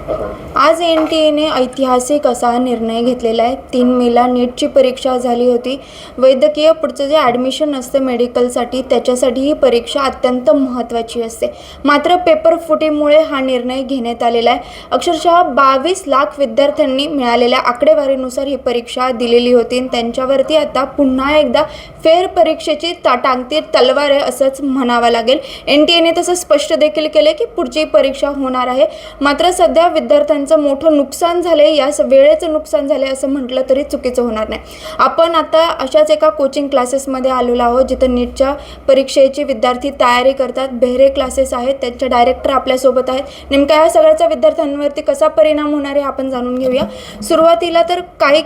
आज NTA ऐतिहासिक असा निर्णय घेतलेला आहे. 3 मेला नीटची परीक्षा झाली होती. वैद्यकीय पुढचं जे ॲडमिशन असते मेडिकलसाठी त्याच्यासाठी ही परीक्षा अत्यंत महत्त्वाची असते. मात्र पेपर फुटीमुळे हा निर्णय घेण्यात आलेला आहे. अक्षरशः 22 लाख विद्यार्थ्यांनी मिळालेल्या आकडेवारीनुसार ही परीक्षा दिलेली होती आणि त्यांच्यावरती आता पुन्हा एकदा फेरपरीक्षेची टांगती तलवार आहे असंच म्हणावं लागेल. NTAने तसं स्पष्ट देखील केले की पुढची परीक्षा होणार आहे. मात्र सध्या विद्यार्थ्यांचं मोठं नुकसान झाले, या वेळेचं नुकसान झाले असं म्हटलं तरी चुकीचं होणार नाही. आपण आता अशाच एका कोचिंग क्लासेसमध्ये आलेलो आहोत जिथं नीटच्या परीक्षेची विद्यार्थी तयारी करतात. बेहरे क्लासेस आहेत, त्यांचे डायरेक्टर आपल्यासोबत आहेत. नेमका या सगळ्याचा विद्यार्थ्यांवरती कसा परिणाम होणार आहे आपण जाणून घेऊया. सुरुवातीला तर काय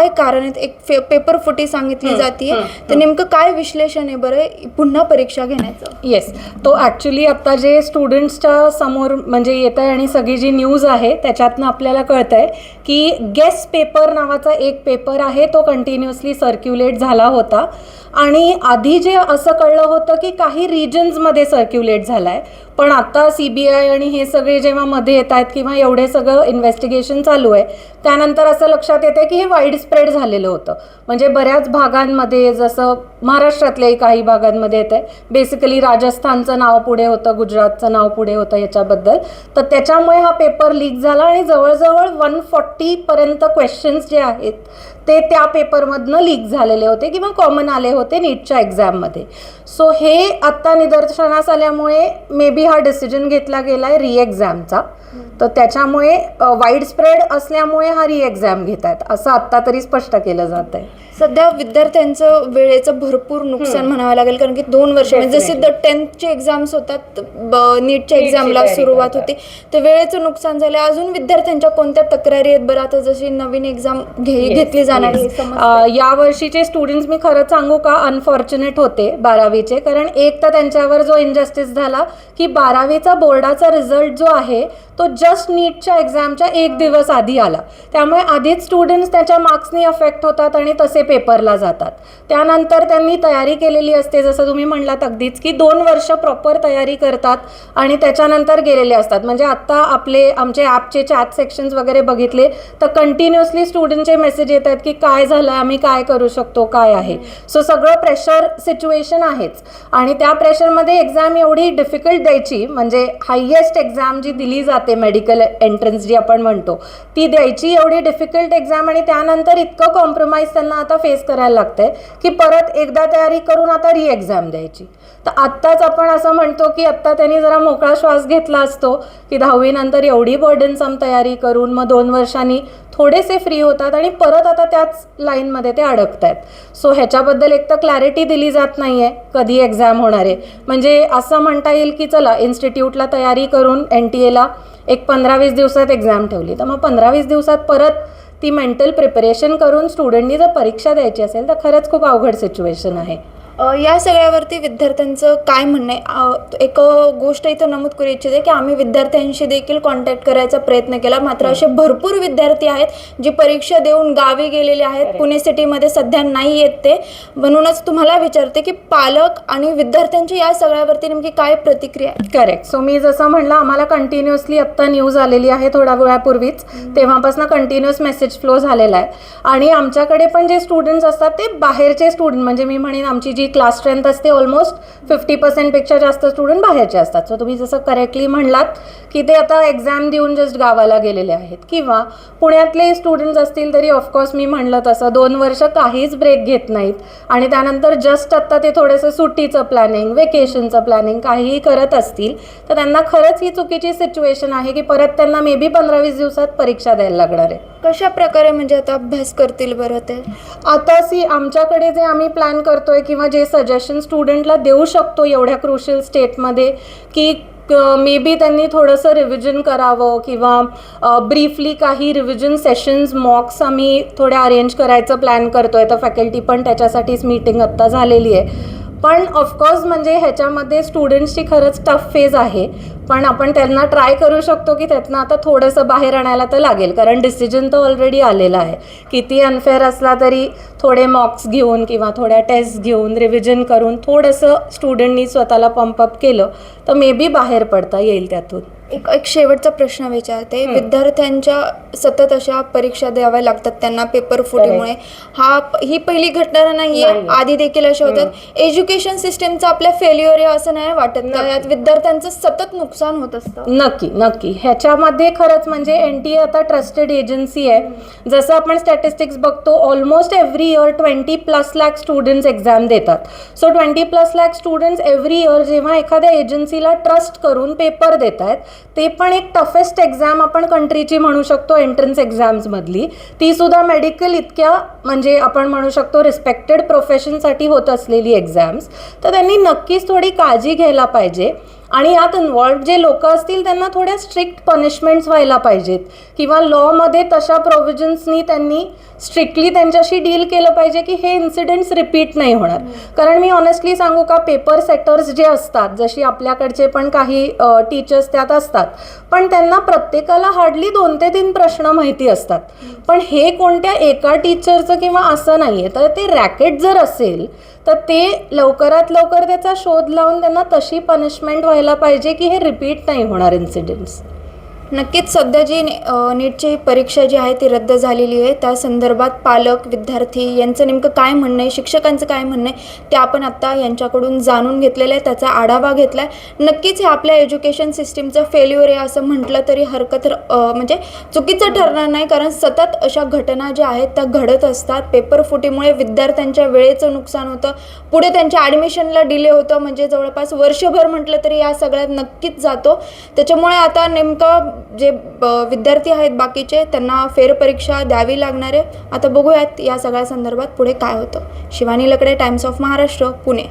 कारण आहेत, एक पेपर फुटी सांगितली जाते, तर नेमकं काय विश्लेषण आहे बरं पुन्हा परीक्षा घेण्याचं? येस, तो ॲक्च्युली आता जे स्टुडंट्सच्या समोर म्हणजे येत आहे आणि सगळी जी न्यूज आहे त्याच्यातनं आपल्याला कळतं आहे की गेस पेपर नावाचा एक पेपर आहे, तो कंटिन्युअसली सर्क्युलेट झाला होता. आणि आधी जे असं कळलं होतं की काही रिजन्समध्ये सर्क्युलेट झाला आहे, पण आता CBI आणि हे सगळे जेव्हा मध्ये येत आहेत किंवा एवढे सगळं इन्व्हेस्टिगेशन चालू आहे त्यानंतर असं लक्षात येतं की हे वाईड स्प्रेड झालेलं होतं. म्हणजे बऱ्याच भागांमध्ये, जसं महाराष्ट्रातल्याही काही भागांमध्ये येतं आहे. बेसिकली राजस्थानचं नाव पुढे होतं, गुजरातचं नाव पुढे होतं याच्याबद्दल. तर त्याच्यामुळे हा पेपर लीक झाला आणि जवळजवळ 140पर्यंत क्वेश्चन्स जे आहेत ते त्या पेपरमधनं लीक झालेले होते किंवा कॉमन आले होते नीटच्या एक्झाममध्ये. सो हे आत्ता निदर्शनास आल्यामुळे मे बी हा डिसिजन घेतला गेला आहे रिएक्झामचा. तर त्याच्यामुळे वाईड स्प्रेड असल्यामुळे हा रिएक्झाम घेत आहेत असं आत्ता तरी स्पष्ट केलं जात आहे. सध्या विद्यार्थ्यांचं वेळेचं भरपूर नुकसान म्हणावं लागेल, कारण की 2 वर्ष म्हणजे जसे 10th एक्झाम्स होतात, नीटच्या एक्झामला सुरुवात होती, तर वेळेचं नुकसान झालं. अजून विद्यार्थ्यांच्या कोणत्या तक्रारी आहेत बरं आता जशी नवीन एक्झाम घेतली जाणार? या वर्षीचे स्टुडंट्स मी खरं सांगू का अनफॉर्च्युनेट होते 12वीचे, कारण एक तर त्यांच्यावर जो इनजस्टिस झाला की 12वीचा बोर्डाचा रिझल्ट जो आहे तो जस्ट नीटच्या एक्झामच्या 1 दिवस आधी आला. त्यामुळे आधीच स्टुडंट्स त्याच्या मार्क्सनी अफेक्ट होतात आणि तसे पेपरला जातात. त्यानंतर त्यांनी तयारी केलेली असते, जसं तुम्ही म्हणलात अगदीच की 2 वर्ष प्रॉपर तयारी करतात आणि त्याच्यानंतर गेलेले असतात. म्हणजे आत्ता आमचे ॲपचे चॅट सेक्शन्स वगैरे बघितले तर कंटिन्युअसली स्टुडंटचे मेसेज येत आहेत की काय झालं, आम्ही काय करू शकतो, काय आहे. सो सगळं प्रेशर सिच्युएशन आहेच आणि त्या प्रेशरमध्ये एक्झाम एवढी डिफिकल्ट द्यायची, म्हणजे हायेस्ट एक्झाम जी दिली जाते मेडिकल एंट्रन्स जी आपण म्हणतो ती द्यायची, एवढी डिफिकल्ट एक्झाम आणि त्यानंतर इतकं कॉम्प्रोमाइज त्यांना आता फेस करायला लागतंय की परत एकदा तयारी करून आता री एक्झाम द्यायची. तर आत्ताच आपण असं म्हणतो की आत्ता त्यांनी जरा मोकळा श्वास घेतला असतो की 10वी नंतर एवढी बर्डनसम तयारी करून मग 2 वर्षांनी थोडेसे फ्री होतात आणि परत आता त्याच लाईनमध्ये ते अडकत आहेत. सो ह्याच्याबद्दल एक तर क्लॅरिटी दिली जात नाही आहे कधी एक्झाम होणार आहे. म्हणजे असं म्हणता येईल की चला इन्स्टिट्यूटला तयारी करून NTAला एक 15-20 दिवसात एक्झाम ठेवली, तर मग 15-20 दिवसात परत ती मेंटल प्रिपरेशन करून स्टुडंटनी जर परीक्षा द्यायची असेल तर खरंच खूप अवघड सिच्युएशन आहे. या सगळ्यावरती विद्यार्थ्यांचं काय म्हणणं आहे? एक गोष्ट इथं नमूद करू इच्छिते की आम्ही विद्यार्थ्यांशी देखील कॉन्टॅक्ट करायचा प्रयत्न केला, मात्र असे भरपूर विद्यार्थी आहेत जी परीक्षा देऊन गावी गेलेले आहेत, पुणे सिटीमध्ये सध्या नाही येत ते. म्हणूनच तुम्हाला विचारते की पालक आणि विद्यार्थ्यांची या सगळ्यावरती नेमकी काय प्रतिक्रिया आहे? करेक्ट. सो मी जसं म्हणलं आम्हाला कंटिन्युअसली आत्ता न्यूज आलेली आहे थोड्या वेळापूर्वीच, तेव्हापासून कंटिन्युअस मेसेज फ्लो झालेला आहे. आणि आमच्याकडे पण जे स्टुडंट्स असतात ते बाहेरचे स्टुडंट, म्हणजे मी म्हणेन आमची जी क्लास स्ट्रेंथ असते ऑलमोस्ट 50%पेक्षा जास्त स्टुडंट बाहेरचे असतात. सो तुम्ही जसं करेक्टली म्हणलात की ते आता एक्झाम देऊन जस्ट गावाला गेलेले आहेत, किंवा पुण्यातले स्टुडंट्स असतील तरी ऑफकोर्स मी म्हणलं तसं 2 वर्ष काहीच ब्रेक घेत नाहीत आणि त्यानंतर जस्ट आत्ता ते थोडंसं सुट्टीचं प्लॅनिंग, वेकेशनचं प्लॅनिंग काहीही करत असतील तर त्यांना खरंच ही चुकीची सिच्युएशन आहे की परत त्यांना मे बी 15-20 दिवसात परीक्षा द्यायला लागणार आहे. कशा प्रकारे म्हणजे आता अभ्यास करतील बरं ते? आता आमच्याकडे जे आम्ही प्लॅन करतोय किंवा जे सजेशन स्टुडंटला देऊ शकतो एवढ्या क्रुशियल स्टेटमध्ये की मे बी त्यांनी थोडंसं रिव्हिजन करावं किंवा ब्रीफली काही रिव्हिजन सेशन्स, मॉक्स आम्ही थोड्या अरेंज करायचं प्लॅन करतोय. तर फॅकल्टी पण त्याच्यासाठीच मीटिंग आत्ता झालेली आहे. पण ऑफकोर्स म्हणजे ह्याच्यामध्ये स्टुडंट्सची खरंच टफ फेज आहे, पण आपण त्यांना ट्राय करू शकतो की त्यातनं आता थोडंसं बाहेर आणायला तर लागेल, कारण डिसिजन तर ऑलरेडी आलेला आहे. किती अनफेअर असला तरी थोडे मॉक्स घेऊन किंवा थोड्या टेस्ट घेऊन रिव्हिजन करून थोडंसं स्टुडंटनी स्वतःला पंपअप केलं तर मे बी बाहेर पडता येईल त्यातून. एक शेवटचा प्रश्न विचारते. विद्यार्थ्यांच्या सतत अशा परीक्षा द्याव्या लागतात त्यांना पेपर फुटीमुळे. ही पहिली घटना नाहीये, आधी देखील अशा होतात. एज्युकेशन सिस्टमचं आपल्या फेल्युअर आहे असं नाही वाटत का? यात विद्यार्थ्यांचं सतत नुकसान होत असतं. नक्की ह्याच्यामध्ये खरंच म्हणजे NTA आता ट्रस्टेड एजन्सी आहे. जसं आपण स्टॅटिस्टिक्स बघतो, almost every year 20+ lakh students exam देतात. So 20+ lakh students every year जेव्हा एखाद्या एजन्सीला ट्रस्ट करून पेपर देत आहेत, ते पण एक टफेस्ट एक्झाम आपण कंट्रीची म्हणू शकतो, एंट्रन्स एक्झाम्समधली, ती सुद्धा मेडिकल इतक्या म्हणजे आपण म्हणू शकतो रिस्पेक्टेड प्रोफेशनसाठी होत असलेली एक्झाम्स, तर त्यांनी नक्कीच थोडी काळजी घ्यायला पाहिजे. आणि यात इन्व्हॉल्व जे लोक असतील त्यांना थोड्या स्ट्रिक्ट पनिशमेंट्स व्हायला पाहिजेत किंवा लॉमध्ये तशा प्रोव्हिजन्सनी त्यांनी स्ट्रिक्टली त्यांच्याशी डील केलं पाहिजे की हे इन्सिडेंट्स रिपीट नाही होणार. कारण मी ऑनेस्टली सांगू का, पेपर सेटर्स जे असतात, जशी आपल्याकडचे पण काही टीचर्स त्यात असतात, पण त्यांना प्रत्येकाला हार्डली 2 ते 3 प्रश्न माहिती असतात. पण हे कोणत्या एका टीचरचं किंवा असं नाही आहे. तर ते रॅकेट जर असेल तर ते लवकरात लवकर त्याचा शोध लावून त्यांना तशी पनिशमेंट व्हायला पाहिजे की हे रिपीट नाही होणार इन्सिडेंट्स. नक्कीच सध्या जी नीटची परीक्षा जी आहे ती रद्द झालेली आहे, त्या संदर्भात पालक, विद्यार्थी यांचं नेमकं काय म्हणणं आहे, शिक्षकांचं काय म्हणणं आहे, ते आपण आत्ता यांच्याकडून जाणून घेतलेलं आहे, त्याचा आढावा घेतला आहे. नक्कीच हे आपल्या एज्युकेशन सिस्टीमचं फेल्युअर आहे असं म्हटलं तरी हरकत म्हणजे चुकीचं ठरणार नाही. कारण सतत अशा घटना ज्या आहेत त्या घडत असतात. पेपर फुटीमुळे विद्यार्थ्यांच्या वेळेचं नुकसान होतं, पुढे त्यांच्या ॲडमिशनला डिले होतं, म्हणजे जवळपास वर्षभर म्हटलं तरी या सगळ्यात नक्कीच जातो. त्याच्यामुळे आता नेमकं जे विद्यार्थी आहेत बाकीचे, त्यांना फेरपरीक्षा द्यावी लागणार आहे. आता बघूयात या सगळ्या संदर्भात पुढे काय होतं. शिवानी लकडे, टाइम्स ऑफ महाराष्ट्र, पुणे.